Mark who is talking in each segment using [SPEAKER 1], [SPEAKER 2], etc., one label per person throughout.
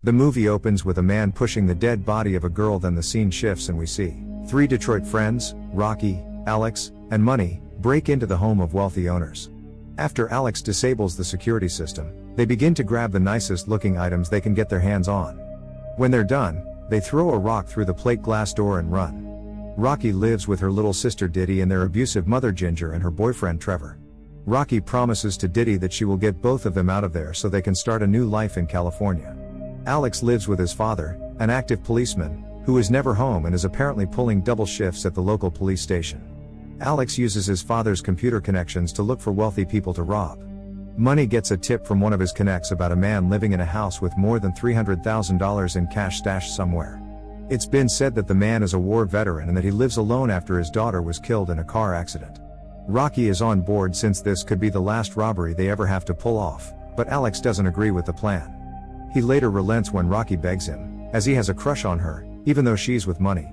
[SPEAKER 1] The movie opens with a man pushing the dead body of a girl, then the scene shifts and we see three Detroit friends, Rocky, Alex, and Money, break into the home of wealthy owners. After Alex disables the security system, they begin to grab the nicest looking items they can get their hands on. When they're done, they throw a rock through the plate glass door and run. Rocky lives with her little sister Diddy and their abusive mother Ginger and her boyfriend Trevor. Rocky promises to Diddy that she will get both of them out of there so they can start a new life in California. Alex lives with his father, an active policeman, who is never home and is apparently pulling double shifts at the local police station. Alex uses his father's computer connections to look for wealthy people to rob. Money gets a tip from one of his connects about a man living in a house with more than $300,000 in cash stashed somewhere. It's been said that the man is a war veteran and that he lives alone after his daughter was killed in a car accident. Rocky is on board since this could be the last robbery they ever have to pull off, but Alex doesn't agree with the plan. He later relents when Rocky begs him, as he has a crush on her, even though she's with Money.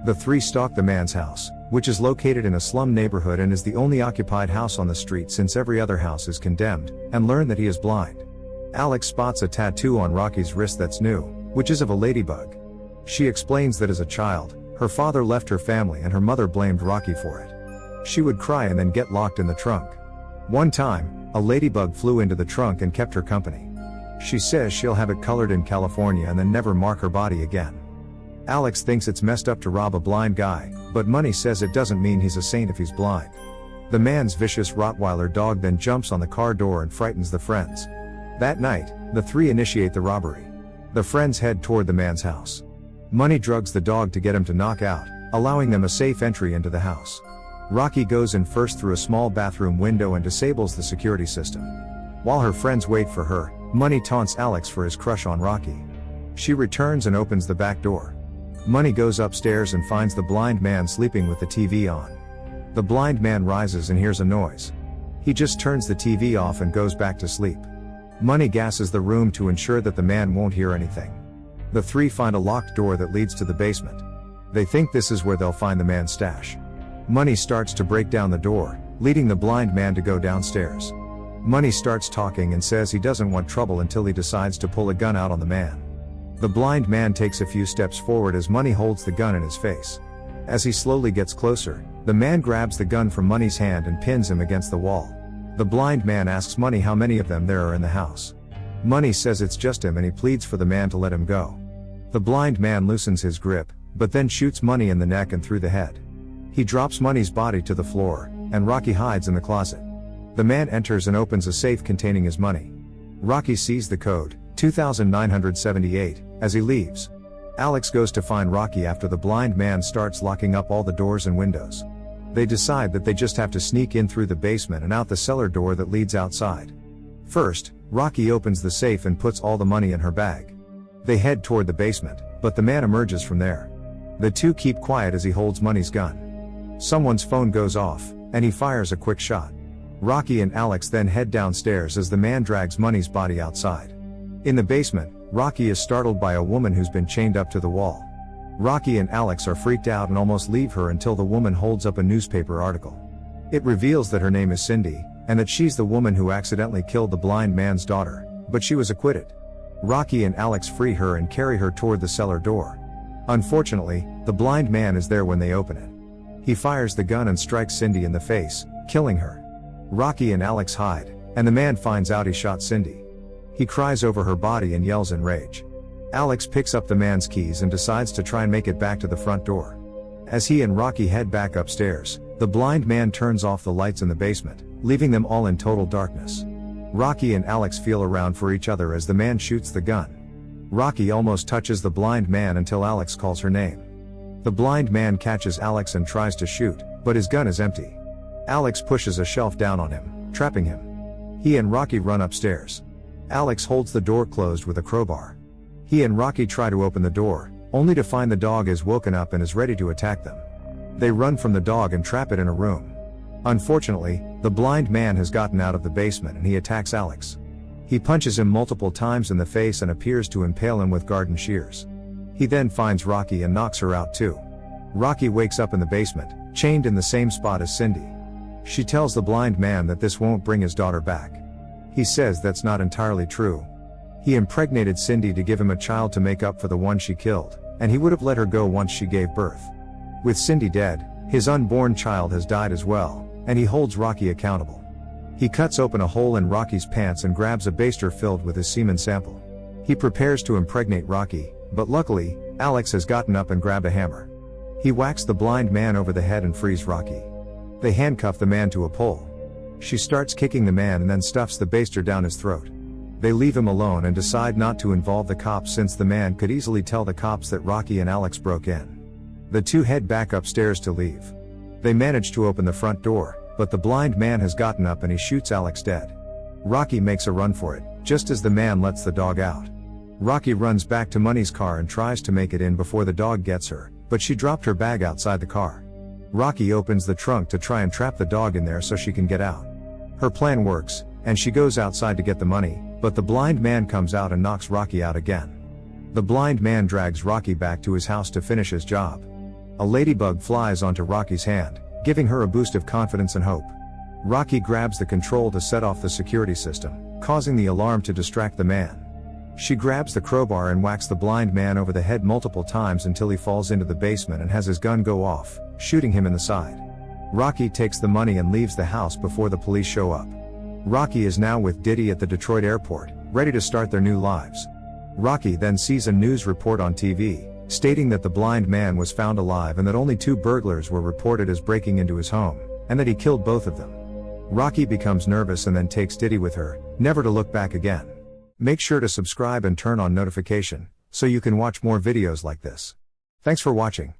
[SPEAKER 1] The three stalk the man's house, which is located in a slum neighborhood and is the only occupied house on the street since every other house is condemned, and learn that he is blind. Alex spots a tattoo on Rocky's wrist that's new, which is of a ladybug. She explains that as a child, her father left her family and her mother blamed Rocky for it. She would cry and then get locked in the trunk. One time, a ladybug flew into the trunk and kept her company. She says she'll have it colored in California and then never mark her body again. Alex thinks it's messed up to rob a blind guy, but Money says it doesn't mean he's a saint if he's blind. The man's vicious Rottweiler dog then jumps on the car door and frightens the friends. That night, the three initiate the robbery. The friends head toward the man's house. Money drugs the dog to get him to knock out, allowing them a safe entry into the house. Rocky goes in first through a small bathroom window and disables the security system. While her friends wait for her, Money taunts Alex for his crush on Rocky. She returns and opens the back door. Money goes upstairs and finds the blind man sleeping with the TV on. The blind man rises and hears a noise. He just turns the TV off and goes back to sleep. Money gasses the room to ensure that the man won't hear anything. The three find a locked door that leads to the basement. They think this is where they'll find the man's stash. Money starts to break down the door, leading the blind man to go downstairs. Money starts talking and says he doesn't want trouble until he decides to pull a gun out on the man. The blind man takes a few steps forward as Money holds the gun in his face. As he slowly gets closer, the man grabs the gun from Money's hand and pins him against the wall. The blind man asks Money how many of them there are in the house. Money says it's just him and he pleads for the man to let him go. The blind man loosens his grip, but then shoots Money in the neck and through the head. He drops Money's body to the floor, and Rocky hides in the closet. The man enters and opens a safe containing his money. Rocky sees the code, 2978, as he leaves. Alex goes to find Rocky after the blind man starts locking up all the doors and windows. They decide that they just have to sneak in through the basement and out the cellar door that leads outside. First, Rocky opens the safe and puts all the money in her bag. They head toward the basement, but the man emerges from there. The two keep quiet as he holds Money's gun. Someone's phone goes off, and he fires a quick shot. Rocky and Alex then head downstairs as the man drags Money's body outside. In the basement, Rocky is startled by a woman who's been chained up to the wall. Rocky and Alex are freaked out and almost leave her until the woman holds up a newspaper article. It reveals that her name is Cindy, and that she's the woman who accidentally killed the blind man's daughter, but she was acquitted. Rocky and Alex free her and carry her toward the cellar door. Unfortunately, the blind man is there when they open it. He fires the gun and strikes Cindy in the face, killing her. Rocky and Alex hide, and the man finds out he shot Cindy. He cries over her body and yells in rage. Alex picks up the man's keys and decides to try and make it back to the front door. As he and Rocky head back upstairs, the blind man turns off the lights in the basement, leaving them all in total darkness. Rocky and Alex feel around for each other as the man shoots the gun. Rocky almost touches the blind man until Alex calls her name. The blind man catches Alex and tries to shoot, but his gun is empty. Alex pushes a shelf down on him, trapping him. He and Rocky run upstairs. Alex holds the door closed with a crowbar. He and Rocky try to open the door, only to find the dog is woken up and is ready to attack them. They run from the dog and trap it in a room. Unfortunately, the blind man has gotten out of the basement and he attacks Alex. He punches him multiple times in the face and appears to impale him with garden shears. He then finds Rocky and knocks her out too. Rocky wakes up in the basement, chained in the same spot as Cindy. She tells the blind man that this won't bring his daughter back. He says that's not entirely true. He impregnated Cindy to give him a child to make up for the one she killed, and he would have let her go once she gave birth. With Cindy dead, his unborn child has died as well, and he holds Rocky accountable. He cuts open a hole in Rocky's pants and grabs a baster filled with his semen sample. He prepares to impregnate Rocky, but luckily, Alex has gotten up and grabbed a hammer. He whacks the blind man over the head and frees Rocky. They handcuff the man to a pole. She starts kicking the man and then stuffs the baster down his throat. They leave him alone and decide not to involve the cops since the man could easily tell the cops that Rocky and Alex broke in. The two head back upstairs to leave. They manage to open the front door, but the blind man has gotten up and he shoots Alex dead. Rocky makes a run for it, just as the man lets the dog out. Rocky runs back to Money's car and tries to make it in before the dog gets her, but she dropped her bag outside the car. Rocky opens the trunk to try and trap the dog in there so she can get out. Her plan works, and she goes outside to get the money, but the blind man comes out and knocks Rocky out again. The blind man drags Rocky back to his house to finish his job. A ladybug flies onto Rocky's hand, giving her a boost of confidence and hope. Rocky grabs the control to set off the security system, causing the alarm to distract the man. She grabs the crowbar and whacks the blind man over the head multiple times until he falls into the basement and has his gun go off, shooting him in the side. Rocky takes the money and leaves the house before the police show up. Rocky is now with Diddy at the Detroit airport, ready to start their new lives. Rocky then sees a news report on TV, stating that the blind man was found alive and that only 2 burglars were reported as breaking into his home, and that he killed both of them. Rocky becomes nervous and then takes Diddy with her, never to look back again. Make sure to subscribe and turn on notification, so you can watch more videos like this. Thanks for watching.